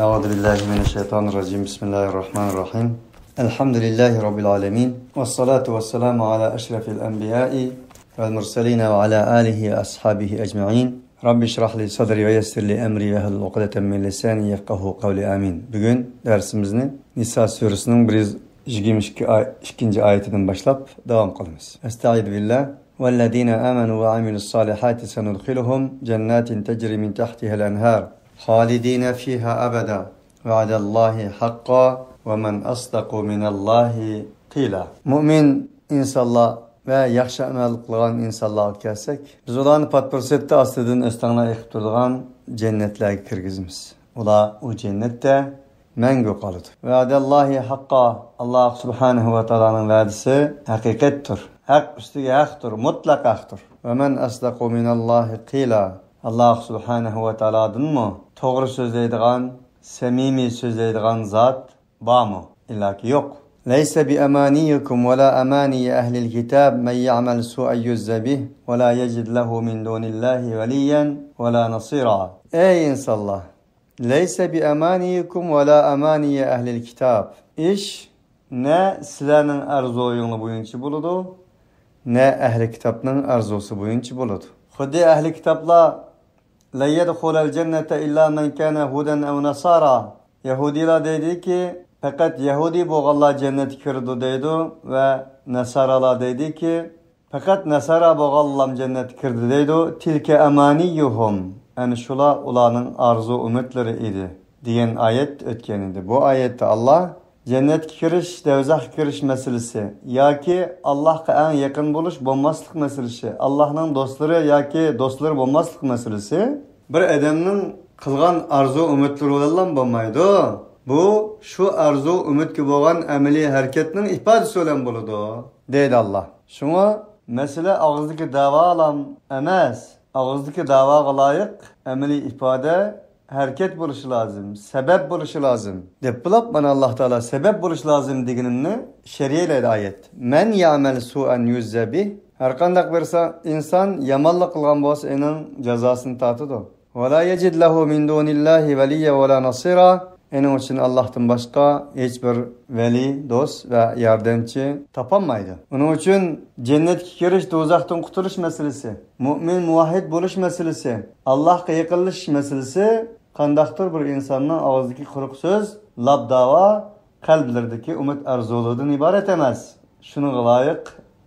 Euzubillahimineşşeytanirracim. Bismillahirrahmanirrahim. Elhamdülillahi Rabbil alemin. Vessalatu vesselamu ala eşrefil enbiyai vel murseline ve ala alihi ve ashabihi ecma'in. Rabbi şrahli sadri ve yessirli emri ve hlul ukdeten min lisani yefkahu kavli amin. Bugün dersimizni Nisa suresinin 22. ayetinden başlap devam kılımız. Estaizu billah. وَالَّذ۪ينَ آمَنُوا وَعَمِلُوا الصَّالِحَاتِ سَنُدْخِلُهُمْ جَنَّاتٍ تَجْرِي مِنْ تَحْتِهَا الْأَنْهَارُ خَالِد۪ينَ ف۪يهَا أَبَدًا وَعَدَ اللّٰهِ حَقًّا وَمَنْ أَصْدَقُ مِنَ اللّٰهِ قِيلًا. Mümin insanlar ve yaxşı amal qılğan insanlarga kelsek, biz ularni patpursatda ostidan o'stanglar eqib turadigan jannatlarga kirgizamiz. Ular o jannatda mangu qoladi. Va'dallohi haqqo. Alloh subhanahu va taoloning va'dasi haqiqatdir. Haq ustiga haqdir, mutlaq haqdir. Ve men asdaqu minallohi qila. Alloh subhanahu va taolodanmi to'g'ri so'zlaydigan, samimiy so'zlaydigan zot bormi? Illaki yo'q. Laysa bi amaniyikum ve la amani ahlil kitab men ya'mal su'an yujza bih ve la yecid lehu min dunillahi veliyen ve la nasira. Ey insanlar! Laysa bi amaniyikum ve la amani ahlil kitab. İş ne sizlarning arzuinglar bo'yicha bo'ladi, ne ehli kitapning arzusi bo'yicha bo'ladi. Xuddi ehli kitaplar la yadkhulul cennete illa men kana hudan aw nasara. Yahudilar deydiki, faqat Yahudi bo'lganlar jannatga kirdi deydi ve Nasaralar deydiki, faqat Nasara bo'lganlar jannatga kirdi deydi. Tilka amaniyuhum. Yani şular ularning arzu umidlari edi degan ayet o'tgan edi. Bu ayette Allah cennetga kirish, do'zaxga kirish masalasi yoki Allohga eng yaqin bo'lish bo'lmaslik masalasi, Allohning do'stlari yoki do'stlar bo'lmaslik masalasi bir odamning qilgan arzu umidlari bilan bo'lmaydi. Bu shu arzu umidga bo'lgan amaliy harakatning ifodasi bilan bo'ladi, deydi Alloh. Shunga masala og'izdagi da'volam emas, og'izdagi da'voga loyiq amaliy ifoda hareket buluşu lazım, sebep buluşu lazım. Depilap bana Allah Teala sebep buluşu lazım deginimni şeriyeyle ayet. Men ya'mel su'an yujza bih. Her qanday bir insan yamanlık qilgan bo'lsa, enin cezasını tatıdı. Ve la yecid lehu min dunillahi veliyye ve la nasira. Enin için Allah'tan başka hiçbir veli, dost ve yardımcı tapanmaydı. Onun için cennetke kirish, do'zaxdan qutulish meselesi, mümin muvahhid bo'lish meselesi, Allah'a yaqinlashish meselesi qandaqdir bir insonning og'zidagi quruq so'z, labdava, qalblaridagi umid arzulardan iborat emas. Shunga loyiq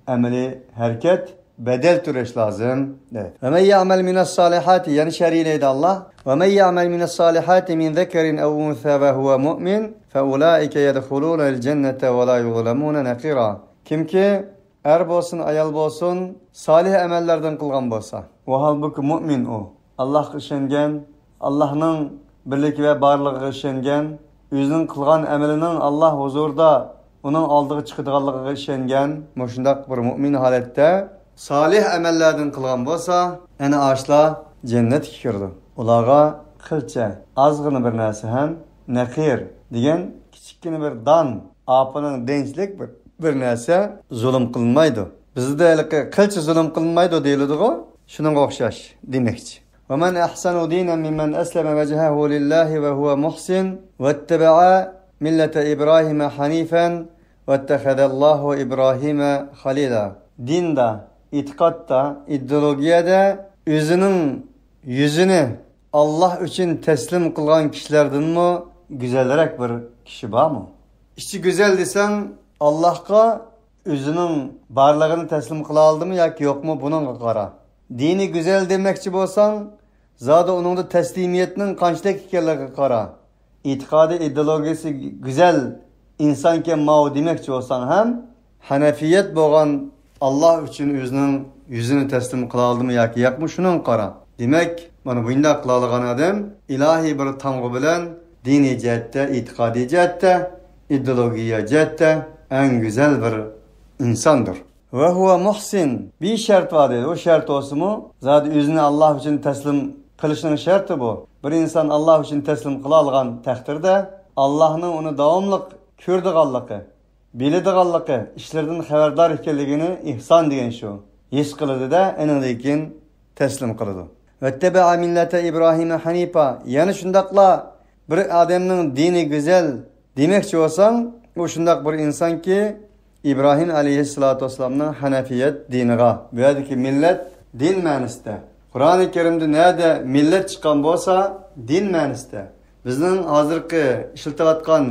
amaliy harakat, bedel türeş lazım. Evet. Ve men ya'mal minas salihati, yani şer'iydi Allah. Ve men ya'mal minas salihati min zekerin ev unsa ve huve mu'min fe ulaike yedhulunel cennete ve la yuzlamuna nakira. Kim ki er bolsun, ayal bolsun, salih emellerden kılgan bolsa, o halbuki mu'min o. Allah işengen, Allah'ın birlik ve barlığı işengen, özünün kılgan emelinin Allah huzurda onun aldığı çıkıdığalığı işengen, moşundak bir mu'min halette salih emellerden kılgan bolsa, eni ağaçla cennet kirdi. Ularga qilcha, azg'ini bir narsa ham naqir degan kichikgina bir don, apining denchlik bir narsa zulm qilinmaydi. Bizda qilcha zulm qilinmaydi deyiladi-ku, shunga o'xshash demakchi. Ve men ahsanu dinan mimmen aslama wajhahu lillahi ve huve muhsin vettaba'a millete İbrahim hanifan vettehadallahu İbrahim halila. Dinda, itikatta, ideologiyada özünün yüzünü Allah için teslim kılgan kişilerden mi güzellerek bir kişi var mı? İşte güzel desen Allah'a özünün varlığını teslim kılaldı mı ya ki yok mu, bunun qara. Dini güzel demekçi bolsan zaten onun da teslimiyetinin kançlık hikayeleri qara. İtikadı, ideolojisi güzel insanken mao demekçi olsan hem Hanefiyet boğan Allah için özünün yüzünü teslim kılaldı mı ya ki yok mu, şunun qara. Demek bana bunda kılalıgan adam ilahi bir tamgı bilen dini cihette, itikadi cihette, ideologiya cihette en güzel bir insandır. Ve huve muhsin. Bir şart var dedi. O şart olsun mu? Zaten özünü Allah için teslim kılışının şartı bu. Bir insan Allah için teslim kılalıgan takdirde Allah'ın onu davamlık kördüğallığı, bilediğallığı, işlerden haberdar ekanligini ihsan degan şu. His kılıdı da enilikin teslim kılıdı. Vettebe'a millete İbrahim'e hanifa. Yani şundakla bir adamning dini güzel demoqchi bo'lsang, u shundoq bir insonki İbrahim aleyhissalatu vesselam'ның Hanafiyet diniga. Bu yerdeki millet din ma'nosida. Qur'oni Karimda nerede millet chiqqan bo'lsa, din ma'nosida. Bizning hozirgi ishlatayotgan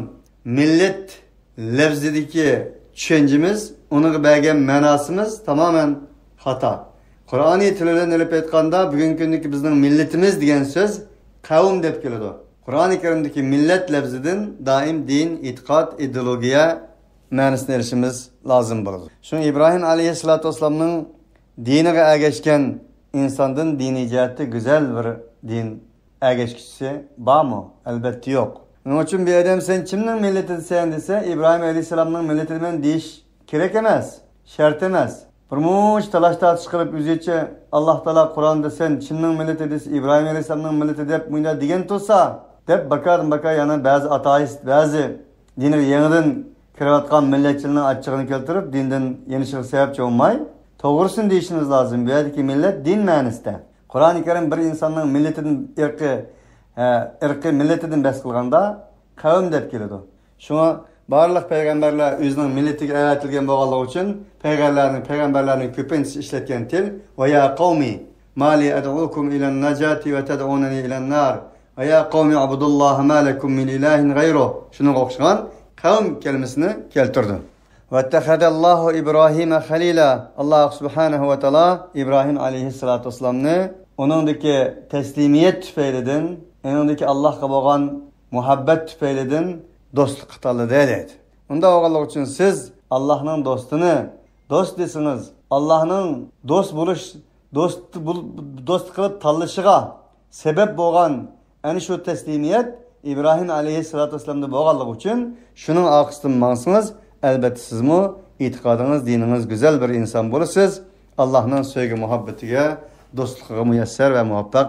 millet lafzidagi tushunchamiz, uning bergan ma'nosimiz tamamen xato. Qur'oni tilidan olib aytganda, bugungi kundagi bizning milletimiz degan so'z qavm deb keladi. Qur'oni Karimdagi millet lafzidan doim din, e'tiqod, ideologiya ma'nosini erishimiz lozim bo'ladi. Shu İbrahim aleyhissalatu vesselam'ның diniga ergashgan insondan diniy jihatda go'zal bir din ergashkichisi bormi? Albatta yo'q. Buning uchun bir odam sen kimning millatisan desa, İbrahim aleyhissalomning millatidan deyish kerak emas, shart emas. Birmunch talash-tartish qilib o'zicha Alloh taolo Qur'onda sen kimning millati desa, İbrahim aleyhissalomning millati deb bunda degan tursa, deb bakar yana ba'zi ateist, ba'zi dinga yangidan kirayotgan milletçiliğinin açığını keltirip dinden yeni çıkıp sebepçi olmay, doğrusun deyişimiz lazım. Bu yerdeki millet din ma'nosida. Kur'an-ı Kerim bir insanın milletinin ırkı milletinden bes kılganda kavim deb keladi. Şuna barlıq peygamberler özünün milletiga aytilgan bo'lganligi uchun peygamberlerin köpüncesi işletken til ve ya kavmi mali ad'ukum ilan najati ve ted'unani ilan nar ve ya kavmi abudullaha ma lekum min ilahin gayru. Şuna o'xshagan kavm kelimesini keltirdi. Vettehadallahu İbrahim'e halila. Allah subhanahu ve taala İbrahim aleyhissalatu vesselam'ni onundaki teslimiyet tüfeylidin, onundaki Allah'a bo'lgan muhabbet tüfeylidin dostluk qıtalı dedi. Unda o'g'illik uchun siz Allah'ның dostunu dost desiniz. Allah'ның dost qilib tanlashiga sebep bo'lgan ana shu teslimiyet İbrahim aleyhissalatu vesselam'da bo'lganligi uchun shuning orqasidan mansınız, elbette sizmi e'tiqodingiz, dininiz güzel bir inson bo'lasiz. Allohning sevgi muhabbatiga, do'stligiga muyassar va muvaffaq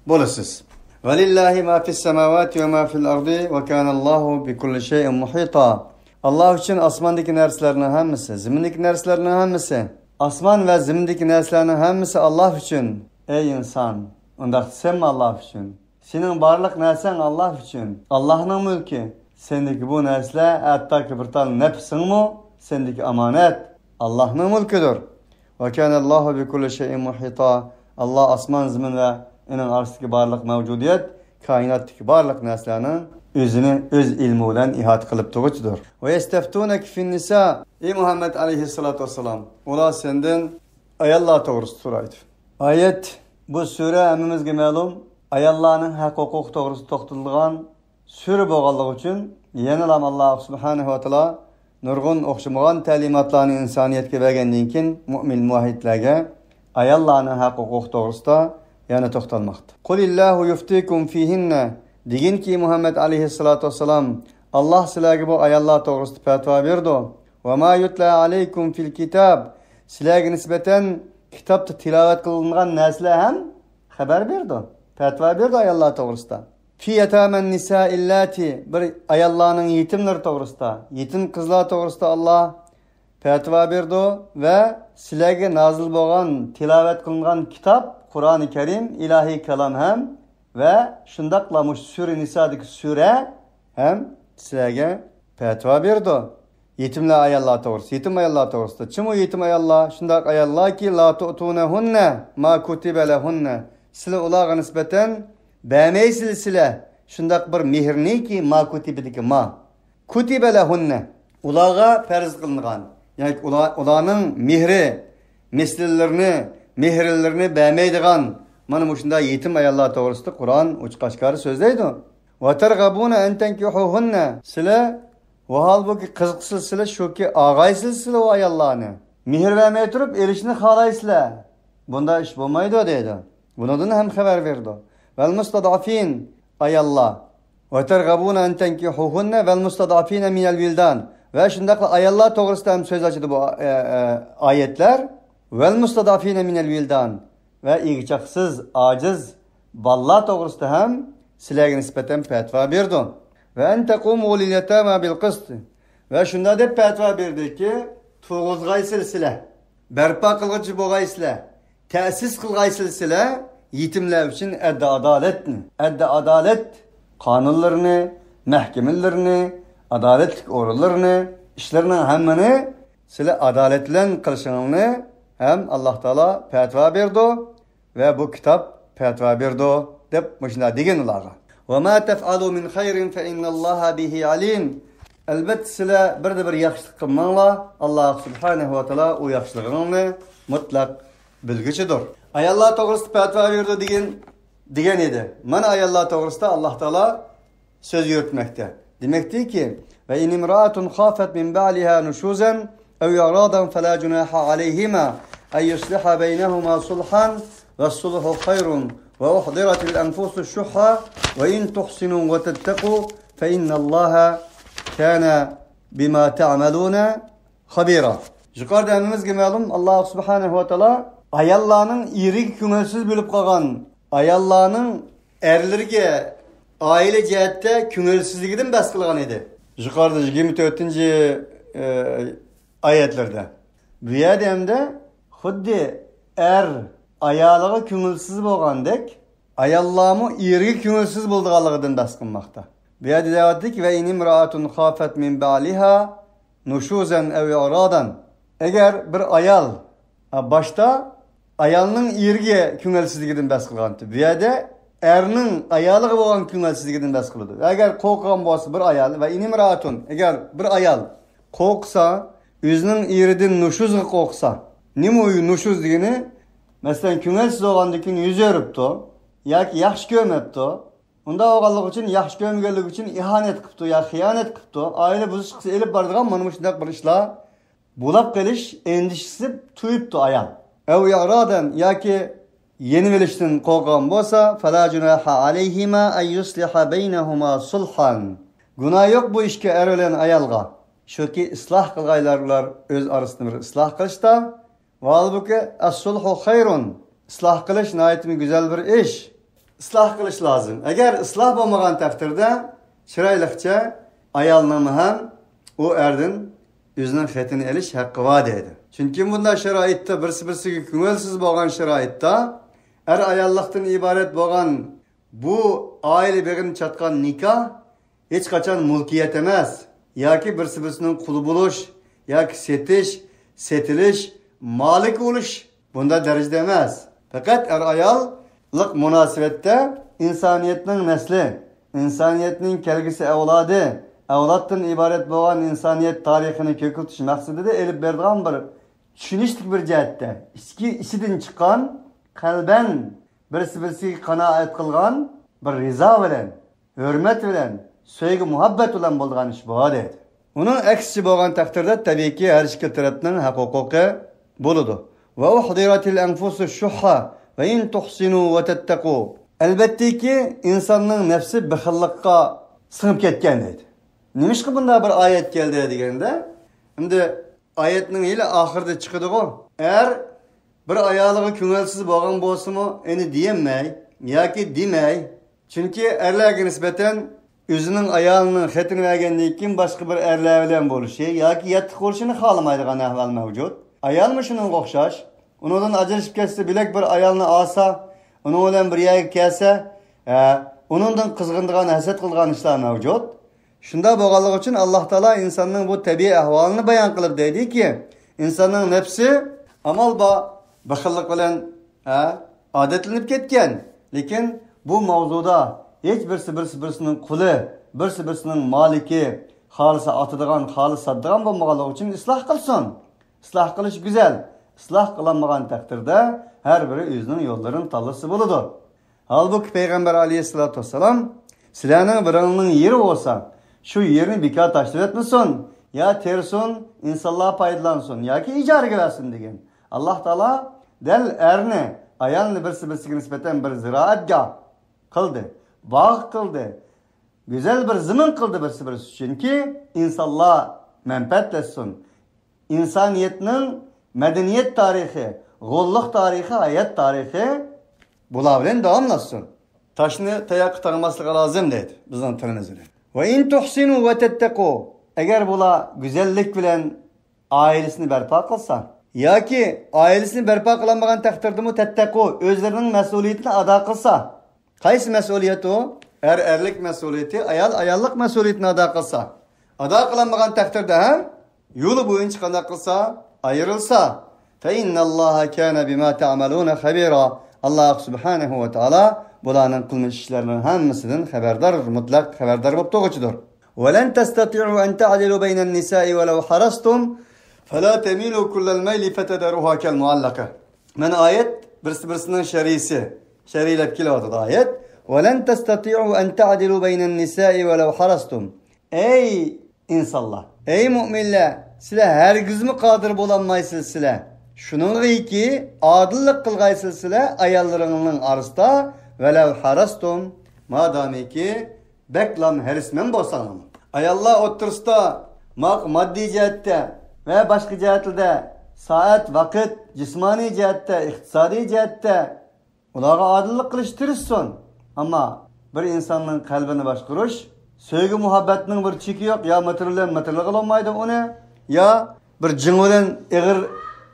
bo'lasiz. Valillahi ma fis samawati va ma fil ardi va kana Allohu bi kulli shay'in muhita. Allah uchun osmondagi narsalarning hammasi, zimindagi narsalarning hammasi, osmon va zimindagi narsalarning hammasi Allah uchun. Ey inson, undaq sen Allah uchun. Senin barlıq narsan Allah üçün. Allah'ın mülkü. Sendeki bu narsalar hatta ki bir tane nefsin mi? Sendeki amanet. Allah'ın mülküdür. Ve kânallâhu bi kulli şeyin muhita. Allah asman zimin ve onun arasındaki barlıq mevcudiyet, kainattaki barlıq narsalarının özünü öz ilmi ile ihat kılıp tuğucudur. Ve yesteftûnek fin nisa. Ey Muhammed aleyhissalatu vesselam. Ola senden ayallah doğrusu soraydı. Ayet bu sure emimizge malum. Ayallarning haq-huquq to'g'risida to'xtatilgan sura bo'lganligi uchun yana ham Alloh subhanahu va taolo nurg'un o'xshamagan ta'limotlarni insoniyatga bergandan keyin mu'min muahidlarga ayallarning haq-huquq to'g'risida yana to'xtalmoqda. Qulillahu yuftikum fihinna deginki Muhammad alayhissalatu vassalam Alloh sizlarga bu ayallar to'g'risida fatvo berdi. Va ma yutla alaykum fil kitab sizlarga nisbatan kitobda tilovat qilingan narsalar ham xabar berdi. Fatva berdi ayallar to'g'risida. Fi yataman nisa illati bir ayallarning yetimlar to'g'risida, yetim qizlar to'g'risida Alloh fatva berdi va sizlarga nozil bo'lgan tilovat qilingan kitob Qur'oni Karim ilahiy kalom ham va shundaqla mush sura Nisadagi sura ham sizlarga fatva berdi. Yetimlar ayallar to'g'risida, yetim ayallar to'g'risida. Kim o yetim ayallar? Shundaq ayallarki la tu'tunahunna ma kutiba lahunna. Sizlar ularga nisbatan bermaysizlar sizlar shundaq bir mehrni ki ma kutibidagi ma kutiba lahunna ularga farz qilingan, ya'ni ularning mehri mehrlarini bermaydigan mana shunday yetim ayollar to'g'risida Qur'on uch-qashqari so'zlaydi. Va targhabuna an tankihuhunna sizlar va halbuki qiziqsiz sizlar shuki og'aysiz sizlar o ayollarni mehr bermay turib erishni xohlaysizlar. Bunda ish bo'lmaydi deydi. Bundan ham xabar berdi. Vel mustadafin ayallah. Ve tergabuna en tenkihuhunne vel mustadafine minel vildan. Ve şundakla ayallah to'g'risida ham söz açıdı bu ayetler. Vel mustadafine minel vildan. Ve ig'chaqsiz, aciz ballar to'g'risida ham sizlarga nisbatan fatva berdi. Ve en tequmu lil yatama bil qist. Ve shunda deb fatva berdiki, to'g'izg'aysizlar sizlar. Barpo qilg'uchi bo'lgaysizlar. Tesis qilgaysizlar yetimler için edda adalet qonunlarini, mahkamalarini, adolatlik o'rinlarini, ishlarning hammani sizlar adolat bilan qilishingizni ham Alloh taolo fatvo berdi va bu kitob fatvo berdi deb shunday degan ularga. Va ma taf'alu min khayrin fa innalloha bihi alim. Albatta sizlar bir yaxshilik qilmanglar. Alloh subhanahu va taolo u yaxshiligini mutlaq bilguchidir. Ayollar to'g'risida fatvo berdi degan edi. Mana ayollar to'g'risida Alloh taolo söz yürütmekte. Demektir ki ve in imra'atun khafat min ba'liha nushuzan aw i'radan fala junaha alayhima ay yusliha baynahuma sulhan ve sulhu khayrun ve uhdiratil anfusuş şuhha ve in tuhsinu ve tettaqu fe innallaha kana bima ta'maluna khabira. Yukarıda emrimizge ma'lum Allah subhanahu ve taala ayollarning irik ko'ngilsiz bo'lib qolgan, ayollarning erlarga aile cihette ko'ngilsizligidan bahs qilgan edi. Yuqorida 24-ayetlerde. Bu yerda hamda xuddi ayoliga ko'ngilsiz bo'lgandek, ayollarmi eriga ko'ngilsiz bo'lganligidan bahs qilmoqda. Bu yerda deyaptik va inimraatun khafat min ba'liha nushuzan aw i'radan. Agar bir ayol boshda ayolning eriga ko'ngilsizligidan bahs qilgandi. Bu yerda erning ayoliga bo'lgan ko'ngilsizligidan bahs qiladi. Agar qo'rqgan bo'lsa bir ayol va inimratun, agar bir ayol qo'rqsa, o'zining eridan nushuzga qo'rqsa, nima u nushuz degani? Masalan, ko'ngilsiz bo'lgandan keyin yuz o'ribdi yoki yaxshi ko'rmabdi. Unda o'g'allik uchun, yaxshi ko'rmaganlik uchun ihanat qilibdi yoki xiyonat qilibdi. Oila buzish elib boradigan mana shunday bir ishlar bo'lib qolish endishisi tuyibdi ayol. Aw i'radan yoki yeni velishdan qo'rqgan bo'lsa, fala junaha alayhima ay yusliha baynahuma sulhan. Gunoh yo'q bu ishga er bilan ayolga. Shuki isloh qilganlar o'z orasida bir isloh qilishda, va albuki as-sulhu khayrun. Isloh qilish nihoyatda go'zal bir ish. Isloh qilish lozim. Agar isloh bo'lmagan taqdirda chiroyliqcha ayolning ham u erdan o'zining xetini olish haqqi bor deydi. Chunki bunday sharoitda birsi-birsiga ko'ngilsiz bo'lgan sharoitda ayollikdan iborat bo'lgan bu oila beg'in chatgan nikoh hech qachon mulkiyat emas, yoki birsi-birsining quli bo'lish, yoki setilish, malik bo'lish bunda darajada emas. Faqat ayollik munosabatda insoniyatning nasli, insoniyatning kelgusi avloddan iborat bo'lgan insoniyat tarixini ko'kiltish maqsadida elib bergan bir tushunishlik bir jihatda ichidan chiqqan qalban birsi-birsiga qanoat qilgan bir rizo bilan, hurmat bilan, sevgi, muhabbat bilan bo'lgan ish bu deydi. Uning aksi bo'lgan taqdirda tabiiyki har ikki tarafning haq-huquqi bo'ladi. Va uhdiratil anfusush shuhha va in tuhsinu va tattaqu. Albattaki insonning nafsi bixillikqa singib ketgan deydi. Nimishqa bunday bir oyat keldi deganda, endi oyatning yili oxirida chiqadi-ku. Bir ayoliga ko'ngilsiz bo'lgan bo'lsa-mu, endi diyemay yoki demay. Chunki erlarga nisbatan o'zining ayolining xetini bergandan keyin boshqa bir erlar bilan bo'lishi yoki yattiq bo'lishini xohlamaydigan ahvol mavjud. Ayolmi shunga o'xshash? Undan ajrashib ketsa, bilak bir ayolni olsa, uning bilan bir yerga kelsa, uningdan qizg'indigan, hasad qilgan ishlar mavjud. Shunda bo'lganligi uchun Alloh taolo insonning bu tabiiy ahvolini bayon qilib deydiki, insonning nafsi amal baxillik bilan odatlanib ketgan. Lekin bu mavzuda hech birsining quli, birsining maliki, xolis otadigan, xolis satadigan bo'lmaganligi uchun isloh qilsin. Isloh qilish go'zal. Isloh qilinmagan taqdirda har biri o'zining yo'llarini tanlasa bo'ladi. Halbuki payg'ambar alayhisolatu vasallam sizlarning biringning yeri bo'lsa, shu yerni bekor tashlab etmasin, ya tersin, insonlar foydalansin yoki ijaraga bersin degan. Alloh taolo dal erni, ayolni birsi-biriga nisbatan bir ziroatgoh qildi, bog' qildi, go'zal bir zamin qildi birsi-birisi uchunki insonlar manfaatlansin. İnsaniyetning madaniyat tarixi, g'o'lliq tarixi, hayot tarixi bular bilan davomlashsin. Toshni tayoqqa tagmaslik lozim deydi bizning tilimiz bilan. Va in tuhsinu va tattaqu. Agar bular go'zallik bilan oilasini barpo qilsa yoki oilasini barpo qilmagan taqdirda tattaqu o'zlarining mas'uliyatini ado qilsa, qaysi mas'uliyat u? erlik mesuliyeti, ayallık mesuliyetini ada kılsa. Ada kılanmagan takdirde hem yolu boyunca kana kılsa, ayrılsa. فَاِنَّ اللّٰهَ كَانَ بِمَا تَعْمَلُونَ خَبِيرًا Allah subhanehu ve teala bulanın kılmış işlerinin hemmisinin haberdar, mutlak haberdar bulup doğucudur. وَلَنْ تَسْتَطِعُوا أَنْ تَعْدِلُوا بَيْنَ النِّسَاءِ وَلَوْ حَرَصْتُمْ فَلَا تَمِيلُوا كُلَّ الْمَيْلِ فَتَدَرُوهَا كَالْمُعَلَّقَةِ Men ayet birisinin şerisi. Şeriyle kilovatıda ayet. وَلَنْ تَسْتَطِعُوا أَنْ تَعْدِلُوا بَيْنَ النِّسَاءِ وَلَوْ حَرَصْتُمْ Ey insanlar, ey müminler, sizler hergiz mi kadir bulanmaysınız sizler. Şunun ki adillik kılgaysınız sizler ayallarının arasında velev harastum madami ki beklam herismen bolsanız. Ayallar otursta maddi cihette ve başka cihette saat, vakit, cismani cihette, iktisadi cihette ulara adillik kılıştırırsın. Ama bir insanın kalbini başkuruş, sevgi muhabbetinin bir çeki yok. Ya materyal olmaydı onu, ya bir cıngılan eğir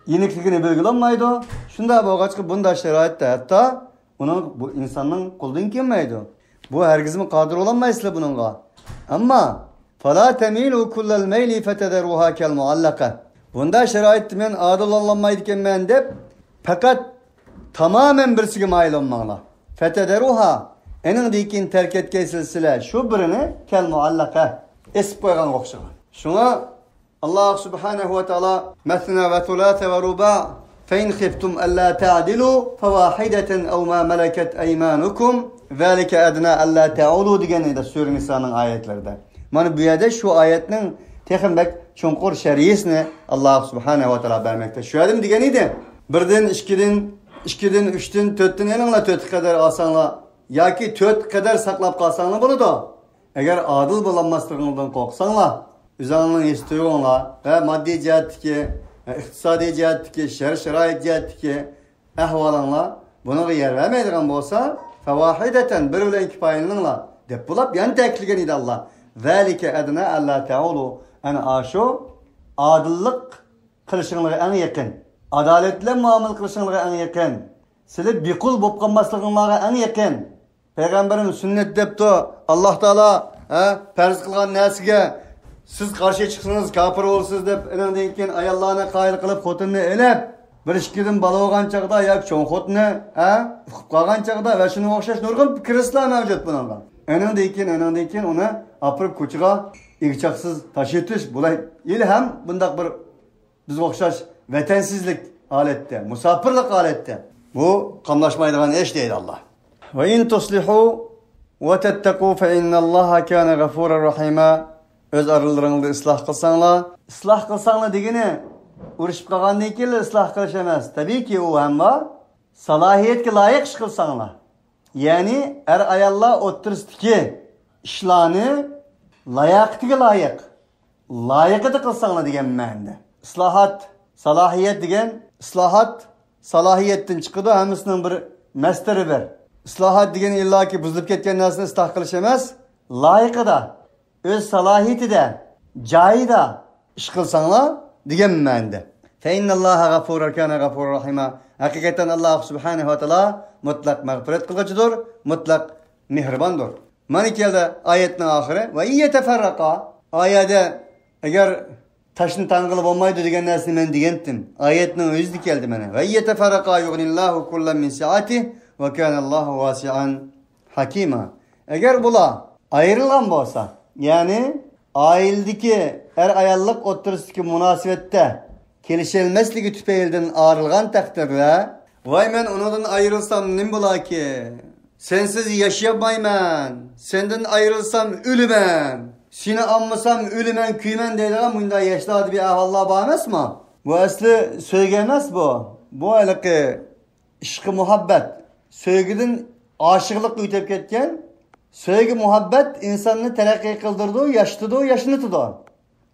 yenikligini belgilenmeydi. Şunda bu kaçkı bunda şeraitte hatta bu insanın kuldan kelmeydi. Bu herkesmin kadir olamayızlı bununla. Ama فَلَا تَمِيلُوا كُلَّ الْمَيْلِ فَتَدَرُوهَا كَالْمُعَلَّقَةِ Bunda şeraitte men adil olamaydıken men dep fakat tamamen birisine mail olmağla. فَتَدَرُوهَا Enin dikin terk etken silsile şu birini kel-muallaka esip koygan okşagan. Şuna Allah subhanehu ve teala mesna ve thulâthe ve rubâ fein khiftum allâ ta'dilû fevâhideten ev mâ meleket eymânukum zâlike ednâ allâ te'ulû digeni de Sure Nisa'nın ayetlerde. Mana bu yerde şu ayetinin tehimbek çonkur şeriyesini Allah subhanehu ve teala vermekte. Şu adım digeniydi. Birden, işkiden, üçten, tötten elinle töt kadar alsanla ya ki töt kadar saklap kalsanla bunu da eğer adil bulanmasından korksanla üzerinin istiyorlar ve maddi cihetteki, iktisadi cihetteki, şerait cihetteki ehvalanla bunu yer vermeydiğin olsa fevahideten bir bilen kipayenliğinle depolap yan tekligen idi Allah. Zalike edna alla ta'ulu en aşu adillik kılışınlığı en yakın. Adaletle muamele kılışınlığı en yakın. Sizler bir kul bulup kalmaslığı en yakın. Peygamberin sünnet depti Allah Teala farz kılgan nasiga siz karşı çıksınız kafir olursunuz dep enendenken ayallarına kayıl kılıp xotinni elep bir işkidin bala olgan çağda yak çoğun xotini uqib kalgan çağda ve şunu okşaş nurgul fikrisler mevcut bununla. Enendenken onu apırıp koçuğa ikçaksız taşıtış bulay ilham bundak bir biz okşaş vetensizlik alette, musafirlik alette. Bu kamlaşmaydıgan eş değil Allah. Ve in tuslihu ve tettequ fe innallaha kana gafurar rahima. Öz aralarında ıslah kılsanlar. Islah kılsanlar degeni uruşup kalgan değil ıslah kılışamaz. Tabii ki o ama salahiyetke layık iş kılsanlar. Yani ayallah oturustiki işlani layaktiki layık. Layıkı da kılsanlar degen mende. Islahat, salahiyet degen islahat salahiyetten çıkıdı hemisinin bir mesteri ver. Islahat degen illaki buzulup ketken narsini ıslah kılışamaz. Layıkı da öz salahiyeti de cayi da iş kılsanlar degen mende. Fe innallaha gafurur kana gafurur rahima. Hakikaten Allah subhanehu ve teala mutlak mağfiret kılgıcıdır, mutlak mihribandır. Manikelde ayetin ahire ve iyye teferraka ayette eğer taşın tangılıp olmaydı degen narsini men degendim. Ayetin özü dikeldi mene. Ve iyye teferraka yugnillahu kullen min saatih ve kanallahu vasi'an hakima. Eğer bula ayrılan bolsa yani aildeki ayallık oturusdaki münasebette kelişilmesligi tüpeyilden ayrılgan takdirde vay men ondan ayrılsam nim bula ki sensiz yaşayamayman senden ayrılsam ölümem seni anmasam ölümem küymen deydiğen bunda yaşladı bir ahvallah bağımaz mı? Bu aslı söylemez bu alakı işkı muhabbet söygüdün aşıklık ütep ketken sevgi muhabbet insanını terakki kıldırdı, yaştırdı, yaşını tudu.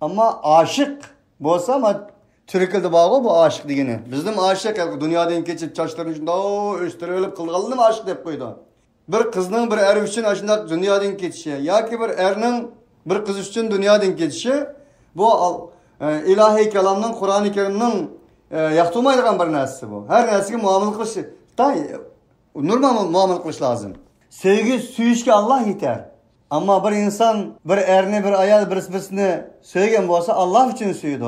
Ama aşık bolsa ama türkülde bağı bu aşık degeni. Bizim aşık dünyadan geçip çaşların içinde östürülüp kılgalını aşık dep koydu. Bir kızның bir er üçün aşında dünyadan geçişi, ya ki bir erinin bir kız üçün dünyadan geçişi bu ilahi kelamның, Kur'an-ı Kerim'nin yaktumaydıgan bir nesli bu. Her nesli muamele kılışı. Normal muamele kılışı lazım. Sevgi suyishga Allah yeter. Ama bir insan bir erni bir ayol birisini sevgan bo'lsa Allah uchun suydi.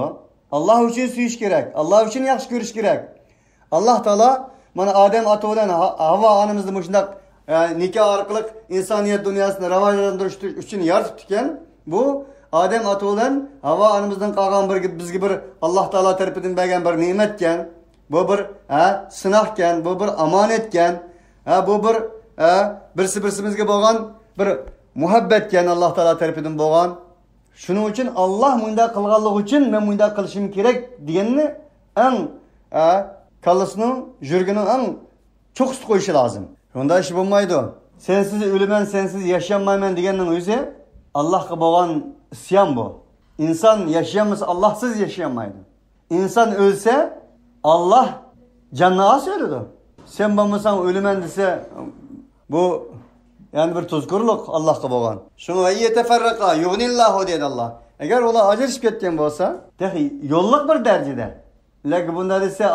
Allah uchun suyish kerak. Allah uchun yaxshi ko'rish kerak. Allah Taala mana Adem ota bilan Havva onamizni shunday nikoh orqali insoniyat dunyosini rivojlantirish uchun yaratib ekan. Bu Adem ota bilan Havva onamizdan qolgan bizga bir Allah Taala tarafidan bergan bir ne'mat ekan. Bu bir sinoq ekan, bu bir omonat ekan. Bu bir birsimizga bo'lgan bir muhabbat ekan Allah Taala tarafidan bo'lgan. Shuning uchun Allah bunda qilganligi uchun men bunda qilishim kerak deganni eng kallasının jürgünün en çok üst koyuşu lazım. Onda iş bulmaydı. Sensiz ölümen, sensiz yaşayamayman diyenin özü Allah'a bağlan isyan bu. İnsan yaşayamaz, Allahsız yaşayamaydı. İnsan ölse Allah cennete söyledi. Sen bulmasan ölümen dese bu yani bir tuzkurluk Allah'a bağlan. Şunu ve yeteferraka yugnillahu dedi Allah. Eğer ola acırışıp ketken olsa, yolluk bir derecede. Lakin bunda ise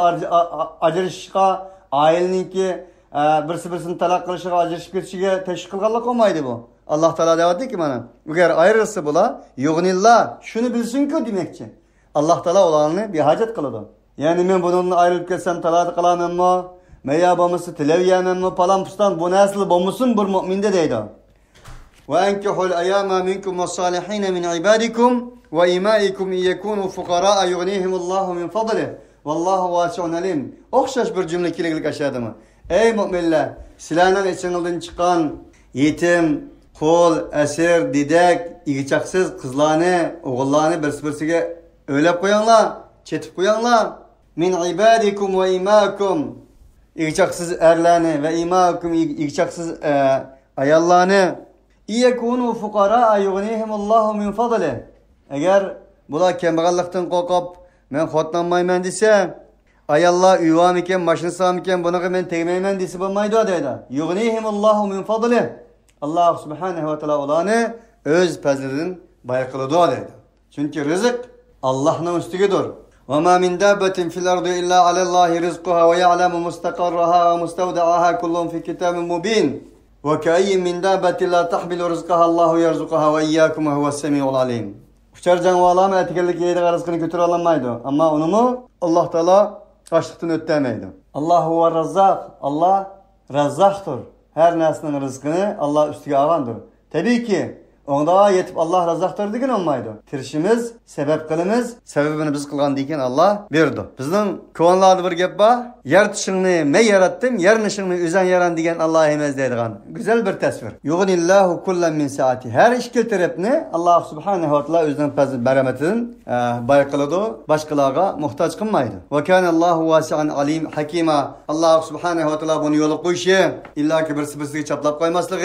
ajrashishga aileninki birisini talaq qilishiga ajrashib ketishiga teşvik qilganlik olmaydi bu. Allah Taala deyapti-ki mana, agar ayrılsa bo'la, yo'g'nillah, shuni bilsin-ku demoqchi. Allah Taala ularni behojat qiladi. Ya'ni men bundan ayrılib ketsam talaq qilamanmi, meya bo'lmasa tilavyamenmi, falan pustan bu nasl bo'lmasin bir mu'minda deydi. Va ankihul ayama minkum was-salihin min ibadikum ve imaikum yakunu fuqara yughnihimullahu min fadlihi vallahu vasi'un alim. O'xshash bir jumla keraklik ashadimi? Ey mu'minlar, sizlarning ichingizdan chiqqan yetim, qo'l, asir, didak, igichaqsiz qizlarni, o'g'illarni birsiga o'ylab qo'yinglar, chetib qo'yinglar. Min ibadikum ve imaikum igichaqsiz erlarni ve imaikum igichaqsiz ayollarni yakunu fuqara yughnihimullahu min fadlihi. Eğer bular kambag'allikdan qo'rqib men xotlanmayman desa, ayollar uyvam ekan, mashina solm ekan, bunaqa men tegmayman desa bo'lmaydi deydi. Yughnihimullahu min fadlihi. Allah subhanahu va taolo ularni o'z fazlidan bay qiladi deydi. Chunki rizq Allohning ustigadir. Va ma min dabbatin fil ardi illa alallahi rizquha va ya'lamu mustaqarraha va mustawda'aha kullun fi kitabin mubin. Ve ka'ayyin min dabbatin la tahmilu rizqaha Allahu yarzuquha ve iyyakum ve huves semiul alim. Uçar canlılarla etkilik yediği rızkını götürü alamaydı. Ama onu mu Allah Teala açlıktan öttemeydi. Allah huve razzak. Allah razzaktır. Her nesinin rızkını Allah üstüge ağandır. Tabii ki onda yetip Allah razzaktır diyen olmaydı. Tirişimiz, sebep kılımız, sebebini biz kılgan diyen Allah verdi. Bizden kovanlarda bir gep var. Yer dışını me yarattım, yer dışını üzen yaran diyen Allah'a emez deydiğen. Güzel bir tasvir. Yuğnillahu kullen min saati. Her işkil terepni Allah subhanehu ve teala özden fazil beremetinin bayıkılıdı. Başkalarına muhtaç kılmaydı. Ve kânallahu vasi'an alim hakima. Allah subhanehu ve teala bunu yolu koyuşu. İlla ki birisi çaplap koymaslığı.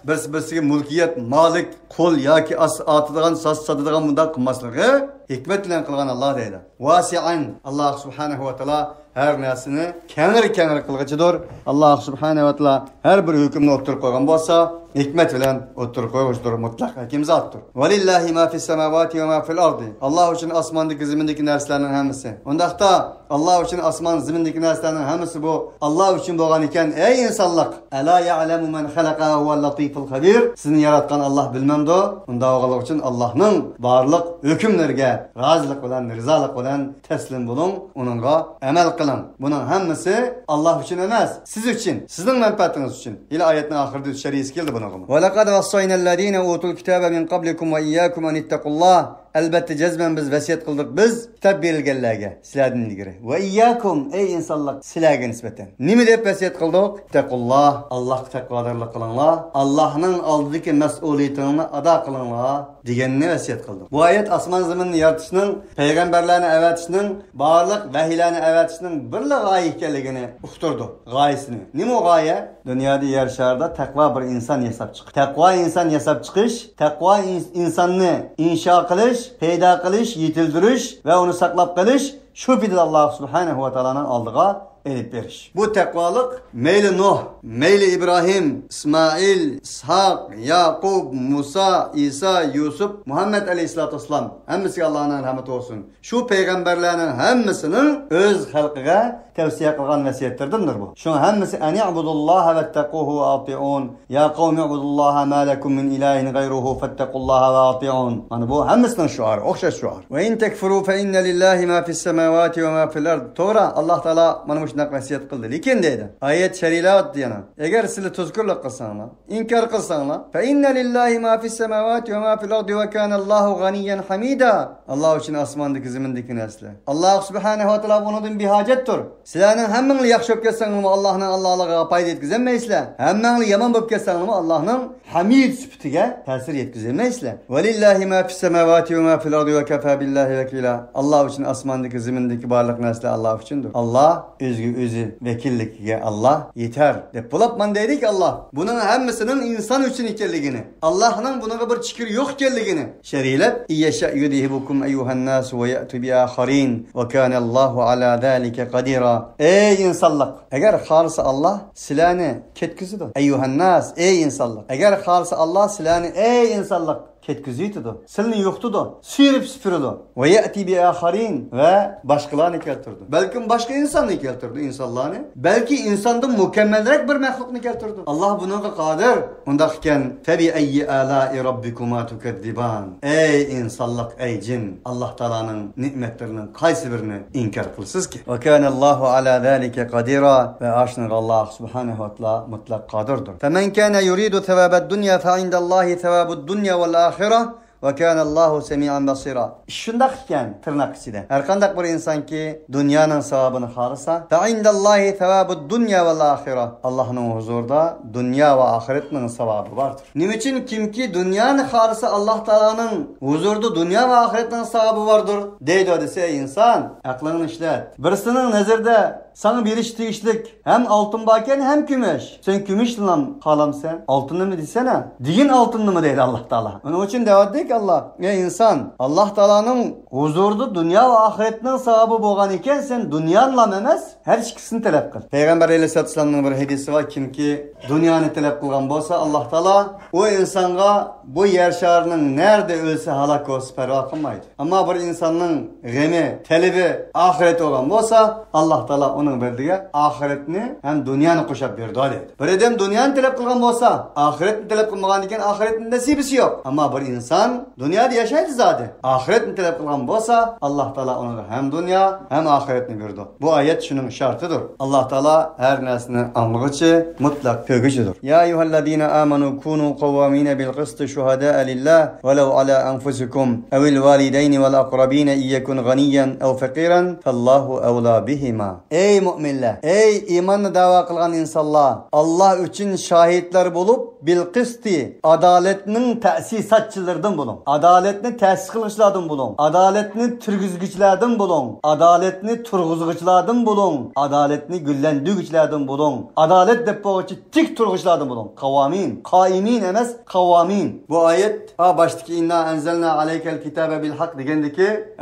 Birisi mülkiyet, malik, kol ya ki atıdığın, satıdığın bundan kılmaslığı. Hikmet ile kılgan Allah deydi. Vasi'an. Allah subhanehu ve teala her nesini kenar kılgıcıdır. Allah subhanehu ve teala her bir hükümünü oturup koygan bolsa hikmet bilen oturup koymuştur. Mutlak hakim zattır. Velillahi ma fis semavati ve ma fil ardi. Allah için asmandaki zimindeki nerslerinin hemisi. Ondakta Allah için asman zimindeki nerslerinin hemisi bu. Allah için doğan iken ey insanlık. Ela ya'lemu men halaka huvel latiful habir. Sizin yaratkan Allah bilmemdi. Onda oğalık için Allah'ın varlık hükümlerine razılık olan, rızalık olan teslim bulun. Onunla emel kılın. Bunun hemisi Allah için emez. Siz için, sizin menfaatiniz için. İla ayetin ahirde şerisi geldi buna. وَلَقَدْ وَصَّيْنَا الَّذ۪ينَ اُوتُوا الْكِتَابَ مِنْ قَبْلِكُمْ وَاِيَّاكُمْ أَنِ اتَّقُوا اللّٰهِ Elbette cezmen biz vesiyet kıldık biz kitap verilgenlerge siladın ilgiri. Ve iyyakum ey insanlık silahge nispeten. Nimi deyip vesiyet kıldık? Tekullah Allah takvadarlık kılınlar. Allah'ın aldığı mesuliyetini ada kılınlar diyenini vesiyet kıldık. Bu ayet asman zımının yaratışının peygamberlerini evetişinin bağırlık vehiylerini evetişinin birle gaye hikayeligini uqturdu. Gayesini. Nimi o gaye? Dünyada yer şarda takva bir insan hesap çıkış. Takva insan hesap çıkış. Takva insanını inşa kılış. Peyda kılış, yetildiriş ve onu saklap kılış şu fidir Allah subhanehu ve teala'nın aldığı edip beriş. Bu takvalık meyli Nuh, meyli İbrahim, İsmail, İshak, Yakub, Musa, İsa, Yusuf, Muhammed Aleyhisselatü Vesselam. Hemmisi Allah'ın rahmeti olsun. Şu peygamberlerin hemmisinin öz halkıga tavsiye kılgan vesiyetlerdendir bu. Şun hemmisi en i'budullaha vettequhu ve ati'un. Ya kavmi i'budullaha ma lekum min ilahin gayruhu fettekullaha ve ati'un. Yani bu hemmisinin şuarı, okşa şuar. Ve in tekfuru fe inne lillahi ma fis semavati ve ma fil ard. Toğra Allah Teala bana müşnak vesiyet kıldı. Lekin deydi. Ayet şerilat diyana. Eğer sizle tuzkurluk kılsanlar, inkar kılsanlar fe inne lillahi ma fis semavati ve ma fil ard ve kana Allahu ganiyen hamida. Allah için asmandaki zimindeki nesle. Allah subhanahu ve teala bunun bir hacettir. Sizlerin hemmenli yaxşı öp ketsanlar Allah'ın Allah'lığa payda yetkizemmeysizler. Hemmenli yaman öp ketsanlar Allah'ın hamid sübütige tesir yetkizemmeysizler. Velillahi ma fis semavati ve ma fil ardi ve kefa billahi vekila. Allah için asmandaki zimindeki varlık nesli Allah içindir. Allah özü vekillikge Allah yeter. Dep bulapman dedik Allah. Bunun hemmisinin insan için ikerligini. Allah'ın buna bir çıkır yok gelligini. Şerilep İyyeşe yudihibukum eyyuhan nasu ve ye'tu bi aharin ve kana Allahu ala zalike kadira. Ey insanlık. Eğer halsa Allah silahını ketkisidir. Eyyuhan nas ey insanlık. Eğer halsa Allah silahını ey insanlık ketkiziydi. Silni yoktu. Sürüp süpürüdü. Ve ye'ti bi aharin ve başkalarını keltirdi. Belki başka insanı keltirdi insanlarını. Belki insandan mükemmelrek bir mahlukunu keltirdi. Allah buna kadir. Ondakken febi eyyi alâi rabbikuma tukeddiban. Ey insanlık, ey cin. Allah Teala'nın nimetlerinin kaysi birini inkar kılsız ki. Ve kânallahu ala zâlike kadira. Ve aşnır Allah subhanehu ve teala mutlak kadirdir. Femen kâne yuridu thevâbed dünya fe indallahi thevâbud dünya vel ahire ve kana Allahu semi'an basira. Şundak iken tırnak içinde. Her kandak bir insan ki dünyanın sevabını harısa fe indallahi thevâbud dünya vel ahire. Allah'ın huzurda dünya ve ahiretinin sevabı vardır. Niçin kim ki dünyanın harısa Allah Teala'nın huzurda dünya ve ahiretinin sevabı vardır. Deydi o dese insan aklını işlet. Birisinin nezirde sana bir iş değişlik. Hem altın baken hem gümüş. Sen gümüşsün lan halam sen. Altınlı mı desene. Digin altınlı mı dedi Allah Teala. Onun için devam ki Allah. Ey insan Allah Teala'nın huzurda dünya ve ahiretinin sahibi boğan iken sen dünyanla emez her ikisini talep kıl. Peygamber Aleyhisselatü Vesselam'ın bir hadisi var. Kim ki dünyanı talep kılgan olsa Allah Teala o insana bu yer şarının nerede ölse halak olsa perva kılmaydı. Ama bir insanın gemi, talebi ahiret olan olsa Allah Teala onun verdiği ahiretini hem dünyanı koşup verdi dedi. Bir adam dünyanı talep kılgan olsa ahiretini talep kılmagan iken ahiretin nasibisi yok. Ama bir insan dünyada yaşaydı zaten. Ahiretini talep kılgan olsa Allah Teala ona hem dünya hem ahiretini verdi. Bu ayet şunun şartıdır. Allah Teala her nesini anlıqıcı, mutlak pögücüdür. Ya eyyühellezine amenu kunu kavvamine bil qıstı şuhada'a lillah velev ala enfusikum evil valideyni vel akrabine iyyekun ganiyen ev fakiran fallahu evla bihima. Ey müminler, ey imanı dava kılgan insanlar, Allah için şahitler bulup bil qıstı adaletinin tesisatçılardan bulun. Adaletini tesis kılıçlardan bulun. Adaletini türgüzgüçlerden bulun. Adaletini turguzgıçlardan bulun. Adaletini güllendügüçlerden bulun. Adalet depoğuçu tik turgıçlardan bulun. Kavamin. Kaimin emez kavamin. Bu ayet baştaki inna enzelna aleykel kitabe bil hak degendeki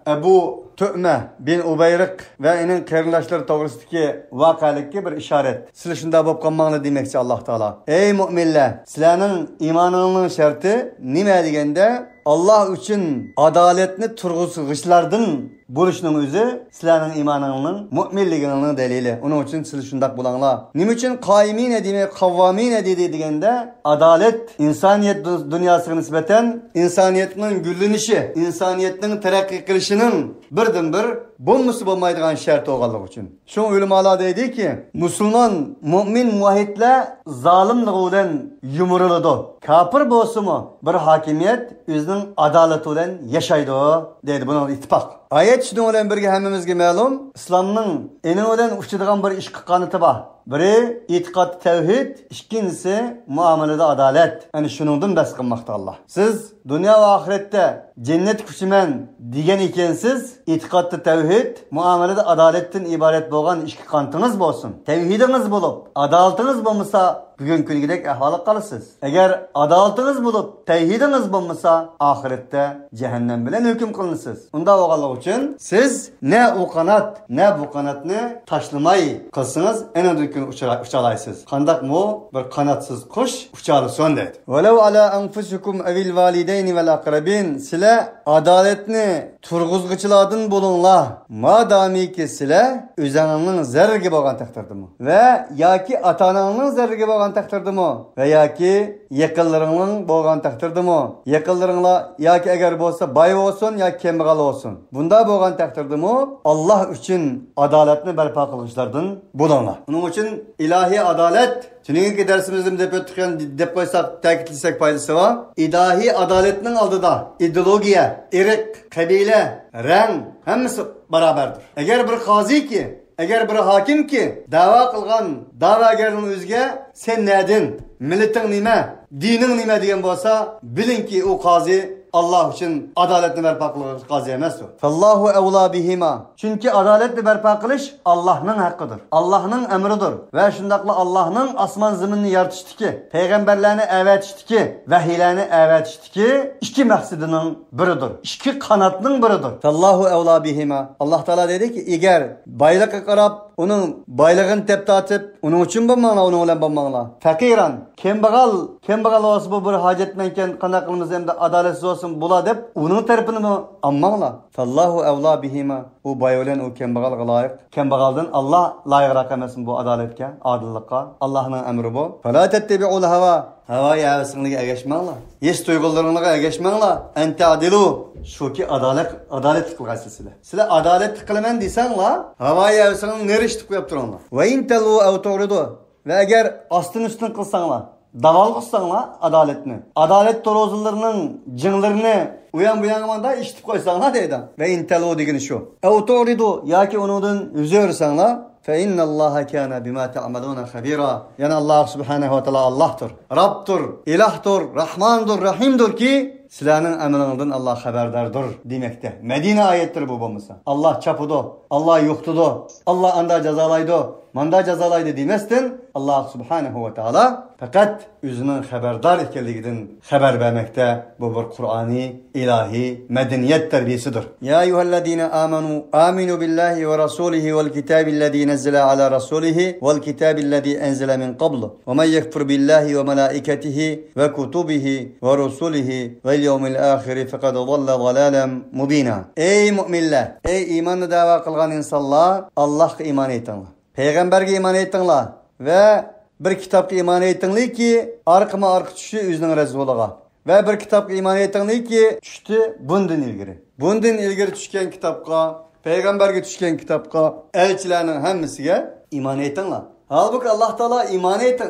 Ebu Tü'me bin Ubeyrik ve inin kerinlaşları doğrusundaki vakalıkki bir işaret. Siz şunda bop kalmağını demekçi Allah Teala. Ey müminler, sizlerin imanının şartı nime degende Allah için adaletini turguzgıçlardan buluşunun özü sizlerin imanının müminliğinin delili. Onun için siz şundak bulanlar. Nim için kaimin edimi, kavvamin edidi degende adalet insaniyet dünyasına nispeten insaniyetinin güllünüşü, insaniyetinin terakki kılışının birden bir bulmusu bulmaydıgan şart oğallık için. Şu ulemalar dedi ki Müslüman, mümin muvahhidle zalimliğinden yumuruludu. Kafir bolsa mu bir hakimiyet özünün adaletiyle yaşaydı dedi bunun ittifak. Ayet şunun bilan birge hammamizga ma'lum, islomning eni bilan uçadigan bir ish qilganiti bor. Biri itiqat tevhid, ikkinchisi muomalada adalet. Yani şunundan bas qilmoqda Allah. Siz dünya ve ahirette cennet kuşimen degan ekansiz, itiqatda tevhid, muomalada adaletdan ibaret bo'lgan ikki qantınız bo'lsin. Tevhidiniz bo'lib, adaletiniz bo'lmasa, bugun kungidek ahvoli qalasiz. Agar adaletiniz bo'lib, tevhidiniz bo'lmasa, ahirette cehennem bilan hukm qilinasiz. Unda bo'lganligi uchun siz ne o kanat, ne bu kanatni tashlamay qilsangiz, enadin kun uçalaysiz. Qandaq mu bir qanatsız qush uçalıson dedi. Velav ala anfusikum evil valideyni vel aqrabin. Sile adaletni turguzgıçılardan bulunla. Madamiki sile özünün zergi bo'lgan taqdirdimi? Ve yaki ata-onanın zergi bo'lgan taqdirdimi? Ve yaki yaqinlaringning bo'lgan taqdirdimi? Yaqinlaringlar yaki agar bo'lsa boy olsun yoki kambag'al olsun. Bunda bo'lgan taqdirdimi? Allah uchun adaletni barpo qilishlardan bulunla. Bunun için ilahi adalet Çünkü dersimizde dep koysak, ta'kidlasak foydasi var. İlahi adaletning oldida ideologiya, irq, qabila, rang hammasi barobardir. Agar bir qozi ki, agar bir hokim ki da'vo qilgan da'vogarning o'ziga sen nadin, millating nima, dining nima degan bo'lsa, bilingki u qozi Allah için adaletni barpo qilish qozi emas u. Fallahu awla bihima. Çünkü adaletni barpo qilish Allohning haqqidir. Allohning amridir. Va shundaqla Allohning osmon zaminni yaratishdiki, payg'ambarlarni avatishdi, vahiylarni avatishdi, ikki maqsadining biridir. İki qanotning biridir. Fallahu awla bihima. Alloh taolo dedi ki, eğer boylikqa qarab onun boylig'ini tep tatib, onun uchun bo'lmanglar, onun bilan bo'lmanglar. Faqiran, kambag'al olsa bu bir hojatmankan qanday qilamiz endi adolatsiz olsin bula deb, onun tarafini ammanglar. Fallahu awla bihima. U boy bilan u kambag'alga loyiq. Kambag'aldan Allah loyiqroq emasmi bu adolatga, odillikqa? Allohning amri bu. Fala tattabi'ul hava. Hava yavasinliga ergashmanglar. His tuyg'ularingizga ergashmanglar. Antadilu. Shuki adalet qilasiz sizlar. Sizlar adalet qilaman desanglar, hava yavasinning nerishib qo'yib turinglar. Va intalu aw turidu. Ve eğer astın üstün qilsanglar, daval qilsanglar adaletni. Adalet torozlarının jinlarini uyan bu yanımanda işitib qo'ysanglar deydi. Ve intalu degani shu. Aw turidu yoki undan yuz o'rsanglar, fa innallaha kana bima ta'maluna khabira. Yani Allah subhanahu wa taala Allah'tır. Rabb'tır, ilahdır, Rahmandır, Rahimdir ki sizlarning amrinizdan Allah xabardardır demekte. Medine ayettir bu bo'lmasa. Allah çapıdı, Allah yo'qtidi, Allah anda jazolaydi, manda jazolaydi demesden Allah subhanahu wa taala fakat özünün xabardar ekanligidan xabar vermekte. Bu bir Kur'ani, ilahi, medeniyet terbiyesidir. Ya eyyuhellezine aminu billahi ve rasulihi vel kitabillezî nezzele ala rasulihi vel kitabillezî enzele min qablu. Ve men yekfur billahi ve melaiketihi ve kutubihi ve rusulihi vel yevmil ahiri fekad dalla dalalan mubina. Ey müminler, ey imanı dava kılgan insanlar, Allah'a iman etinler. Peygamberge iman etinler ve bir kitapga iman etinler ki arqıma arqı düşü özünün rezuluğa. Ve bir kitapga iman etinler ki düştü bundan ilgiri. Bundan ilgiri düşken kitapga, peygamberge düşken kitapga, elçilerinin hemmisiga iman etinler. Halbuki Allah Teala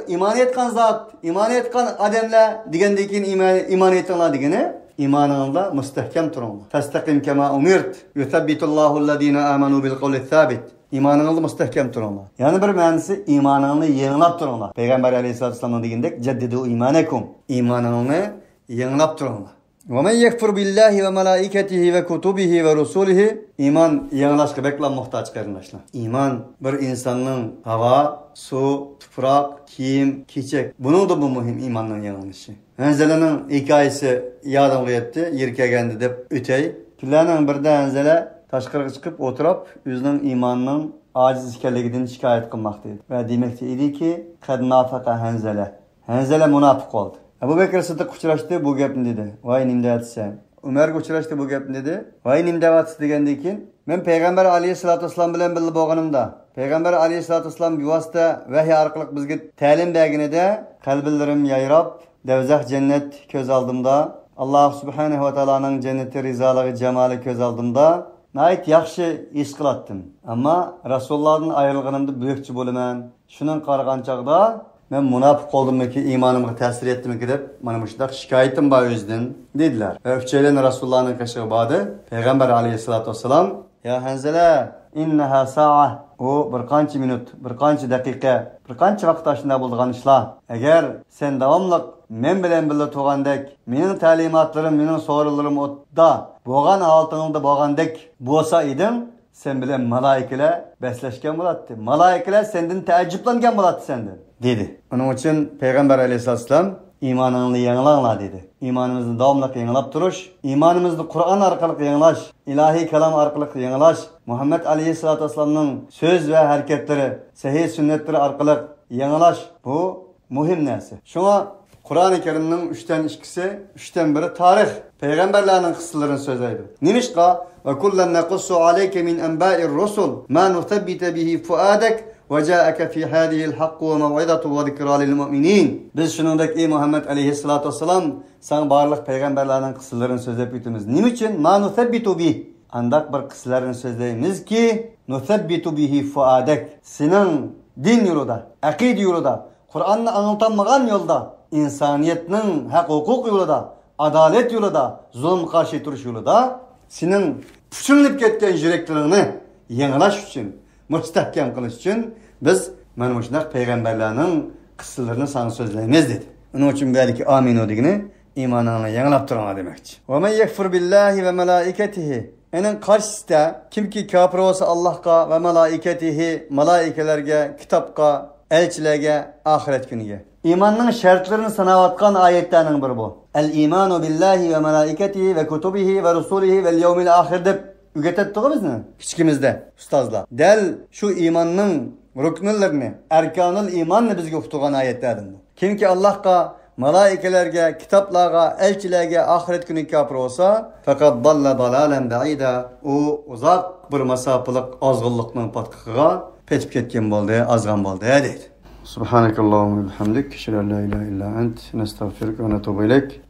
iman etkan zat, iman etkan adamlar degendekin iman etinler degeni imanında müstehkem turunlar. Festakim kema umirt. Yuthabbitullahu allazina amanu bil qawli thabit. İmanınızı müstehkem turunlar. Yani bir manası imanını yenilap turunlar. Peygamber aleyhissalatu vesselam degindek ceddidu imanekum. İmanını yenilap turunlar. Ve men yekfur billahi ve melaiketihi ve kutubihi ve rusulihi. İman yenilaşka beklan muhtaç kardeşler. İman bir insanın hava, su, toprak, kiyim, kiçek. Bunun da bu mühim imanın yenilışı. Enzele'nin hikayesi yadımga yetti. Yirkegendi dep ütey. Killerinin birde Enzele taşqırıga chiqib o'tirib, o'zining iymonining ojiz ekanligidan shikoyat qilmoqda. Va demoqchi ediki, qad nafaqa Hanzala. Hanzala munofiq bo'ldi. Abu Bakr Siddiq uchrashdi, bu gapni dedi. Voy nimdayatsan? Umarga uchrashdi, bu gapni dedi. Voy nimdayatsan degandan keyin men payg'ambar alayhisolatu vasallam bilan birga bo'lganimda, payg'ambar alayhisolatu vasallam bevosita vahiy orqali bizga ta'lim berganida qalblarim yayrab, davzax jannat ko'z oldimda, Allah subhanahu wa ta'alaning jannati rizoligi, jamoli ko'z oldimda nayt yaxshi his qilatdim. Ammo Rasulullohdan ayrilganimda buyukchi bo'laman. Shuning qaragan chaqda men munofiq qoldimki, iymonimga ta'sir etdimki deb mana bu shunday shikoyatim bor o'zidan dedilar. Va uchaylan Rasulullohning qashig'i bordi. Payg'ambar alayhisolatu vasallam Ya Hanzala, innaha sa'a. O bir qancha minut, bir qancha daqiqa, bir qancha vaqt aşında bo'lgan ishlar. Agar sen davomli men bilan birga turgandek, mening ta'limotlarim, mening so'rovlarim o'tda bo'lgan holatingda bo'lgandek bo'lsa eding, sen bilan malaikalar beslashgan bo'ladi. Malaikalar sendan taajjublangan bo'ladi sendan, dedi. Onun uchun Payg'ambar alayhisalom İmanını yanılanglar dedi. İmanımızı davamlı yanılap duruş, imanımızı Kur'an arkalık yanılaş, ilahi kelam arkalık yanılaş, Muhammed Aleyhisselatü Vesselam'ın söz ve hareketleri, sahih sünnetleri arkalık yanılaş. Bu muhim nersi. Şuna Kur'an-ı Kerim'nin 3'ten 2'si, 3'ten 1'i tarih. Peygamberlerin kıssalarını sözeydi. Nimişka ve kullen nequssu aleyke min enba'ir rusul ma nuthabbite bihi fuadek وَجَاءَكَ فِي هَذِهِ الْحَقُّ وَمَوْعِدَةُ وَذِكْرَى لِلْمُؤْمِنِينَ. Biz şunundaki ey Muhammed Aleyhisselatü Vesselam sana barlıq peygamberlerin kıssalarını sözleyip bitimiz. Nim için? Ma nuthabbitu bih. Andak bir kıssalarını sözleyimiz ki nuthabbitu bihi fuadek. Senin din yolunda, akid yolunda, Kur'an'ı anlatanmağan yolda, insaniyetinin hak hukuk yolunda, adalet yolunda, zulüm karşı duruş yolunda, senin puçunlup ketken yüreklerini yanılaş için, müstahkem kılış için biz mana shunday peygamberlerinin kıssalarını sana sözleyemiz dedi. Onun için belki amin o digini imanını yanılap durma demekçi. Ve men yekfur billahi ve melaiketihi. Onun karşısında kim ki kafir olsa Allah'a ve melaiketihi, malaikelerge, kitapka, elçilerge, ahiret günüge. İmanın şartlarını sanavatkan ayetlerinin biri bu. El imanu billahi ve melaiketihi ve kutubihi ve rusulihi ve yevmil ahir deb ügetettiğimiz mi? Hiçkimizde, ustazlar. Del şu imanın rüknlerini, erkanul imanını bizge okutuğun ayetlerden bu. Kim ki Allah'a, malaikelerge, kitaplarga, elçilerge, ahiret günü kafir olsa, fakat dalla dalalen ba'ida, o uzak bir masafılık azgınlıkның patkıga petip ketken boldu, azgan boldu, deydi. Subhanakallahumma bihamdik, şeref la ilahe illa ent, nestağfiruke ve netubu ileyk.